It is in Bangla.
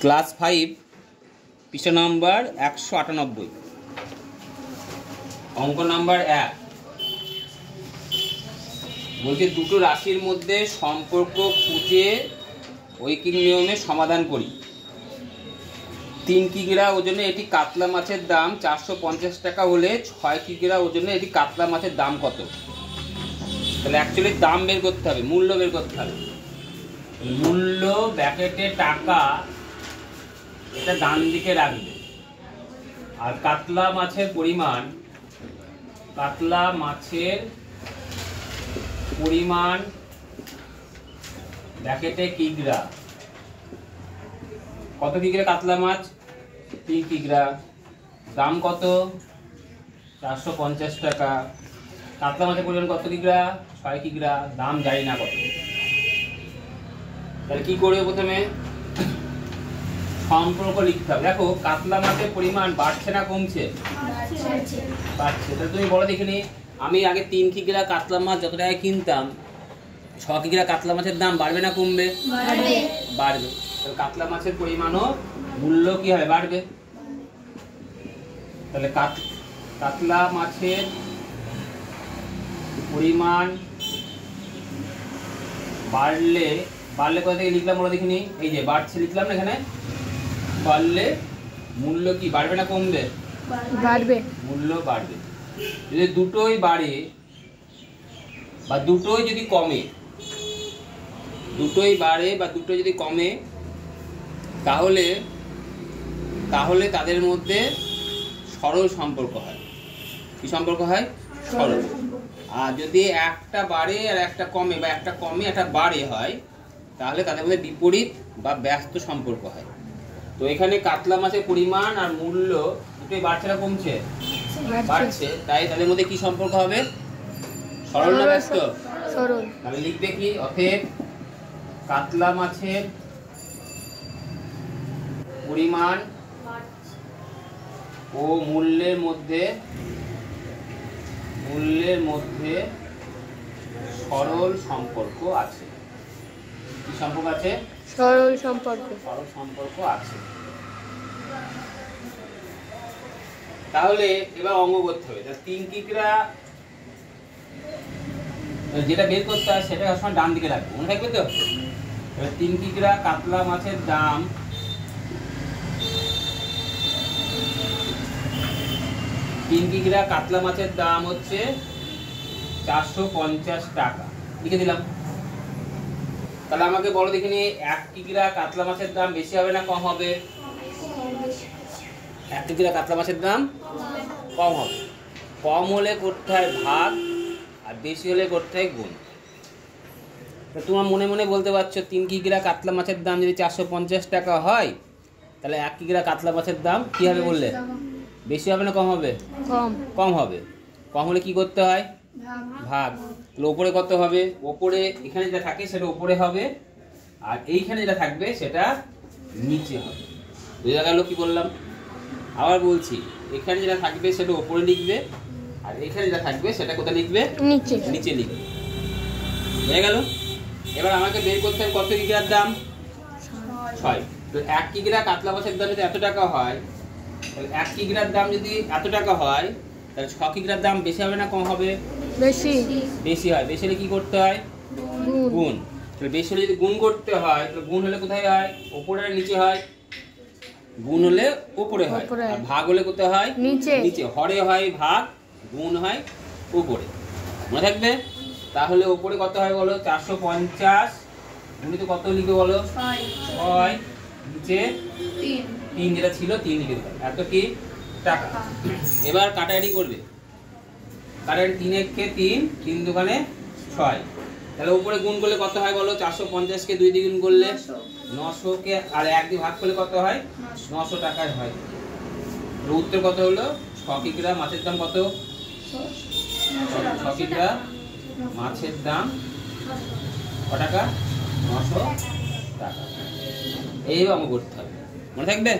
ক্লাস 5 পৃষ্ঠা নম্বর 198 অঙ্ক নাম্বার 1 বলছে দুটো রাশির মধ্যে সম্পর্ক খুঁজে ঐকিক নিয়মে সমাধান করি। 3 কিগ্রা ওজনে এটি কাতলা মাছের দাম 450 টাকা হলে 6 কিগ্রা ওজনে এটি কাতলা মাছের দাম কত? তাহলে অ্যাকচুয়ালি দাম বের করতে হবে, মূল্য বের করতে হবে। মূল্য ব্র্যাকেটে টাকা এটা ডান দিকে রাখবে, আর কাতলা মাছের পরিমাণ ব্র্যাকেটে কিগ্রা। কত কিগ্রা কাতলা মাছ? 3 কিগ্রা। দাম কত? 450 টাকা। কাতলা মাছের পরিমাণ কত কিগ্রা? 6 কিগ্রা। দাম জানি না কত। তাহলে কি করবে? প্রথমে সম্পর্ক লিখতে হবে। দেখো কাতলা মাছের পরিমাণ বাড়ছে না কমছে? বাড়ছে। তাহলে তুমি বলো দেখিনি, আমি আগে 3 কিগ্রা কাতলা মাছ যত টাকায় কিনতাম, 6 কিগ্রা কাতলা মাছের দাম বাড়বে না কমবে? বাড়বে। তাহলে কাতলা মাছের পরিমাণও মূল্য কি হবে? বাড়বে। তাহলে কাতলা মাছের পরিমাণ বাড়লে কোথা থেকে লিখলাম বলো দেখিনি? এই যে বাড়ছে লিখলাম না এখানে। বাড়লে মূল্য কি বাড়বে না কমবে? বাড়বে। মূল্য বাড়বে। যদি দুটোই বাড়ে বা দুটোই যদি কমে, দুটোই বাড়ে বা দুটোই যদি কমে, তাহলে তাদের মধ্যে সরল সম্পর্ক হয়। কি সম্পর্ক হয়? সরল। আর যদি একটা বাড়ে আর একটা কমে, বা একটা কমে একটা বাড়ে হয়, তাহলে তাদের মধ্যে বিপরীত বা ব্যস্ত সম্পর্ক হয়। তো এখানে কাতলা মাছের পরিমাণ আর মূল্য দুটোই বাড়ছে না কমছে? বাড়ছে। তাই তাদের মধ্যে কি সম্পর্ক হবে? সরল না ব্যস্ত? সরল। তাহলে লিখবে কি? অতএব কাতলা মাছের পরিমাণ ও মূল্যের মধ্যে সরল সম্পর্ক আছে। কি সম্পর্ক আছে? সরল সম্পর্ক। সরল সম্পর্ক আছে। তাহলে এবার অঙ্ক করতে হবে। 3 কিগ্রা যেটা বের করতে হয় সেটা সবসময় ডান দিকে রাখবো, মনে থাকবে তো? 3 কিগ্রা কাতলা মাছের দাম 3 কিগ্রা কাতলা মাছের দাম হচ্ছে 450 টাকা। লিখে দিলাম। তাহলে আমাকে বলো দেখিনি, 1 কিগ্রা কাতলা মাছের দাম বেশি হবে না কম হবে? 1 কিগ্রা কাতলা মাছের দাম কম হবে। কম হলে করতে হয় ভাগ, আর বেশি হলে করতে হয় গুণ। তো তোমার মনে মনে বলতে পারছো 3 কিগ্রা কাতলা মাছের দাম যদি 450 টাকা হয়, তাহলে 1 কিগ্রা কাতলা মাছের দাম কি হবে বললে? বেশি হবে না কম হবে? কম হবে। কম হলে কি করতে হয়? ভাগ। তাহলে ওপরে কত হবে? ওপরে এখানে যেটা থাকে সেটা ওপরে হবে, আর এইখানে যেটা থাকবে সেটা নিচে হবে। বুঝা গেল কি বললাম? আবার বলছি, এখানে যেটা থাকবে সেটা ওপরে লিখবে, আর এখানে যেটা থাকবে সেটা কোথায় লিখবে? নিচে লিখবে। বুঝা গেল? এবার আমাকে বের করতে হবে কত কিগ্রার দাম? 6। তো 1 কিগ্রা কাতলা মাছের দাম যদি এত টাকা হয়, তাহলে 1 কিগ্রার দাম যদি এত টাকা হয়, তাহলে 6 কিগ্রার দাম বেশি হবে না কম হবে? বেশি হয়। বেশি হলে কি করতে হয়? গুণ। তাহলে বেশি হলে যদি গুণ করতে হয়, তাহলে গুণ হলে কোথায় হয়? ওপরে আর নিচে হয়? গুণ হলে ওপরে হয়, আর ভাগ হলে কোথায় হয়? নিচে। হরে হয় ভাগ, গুণ হয় উপরে। মনে থাকবে? তাহলে উপরে কত হয় বলো? 450 গুণিত কত লিখবে বলো? 6। নিচে 3 যেটা ছিল 3 লিখে দিলাম। এত কি টাকা। এবার কাটাকাটি করবে। কাটাকাটি 3 একে 3, 3 দোকানে 6। তাহলে উপরে গুণ করলে কত হয় বলো? 450 কে 2 দিয়ে গুণ করলে 900 কে আর 1 দিয়ে ভাগ করলে কত হয়? 900 টাকায় হয়। উত্তর কত হলো? 6 কিগ্রা মাছের দাম কত? 6 কিগ্রা মাছের দাম কত টাকা? 900 টাকা। এইভাবে করতে হবে, মনে থাকবে?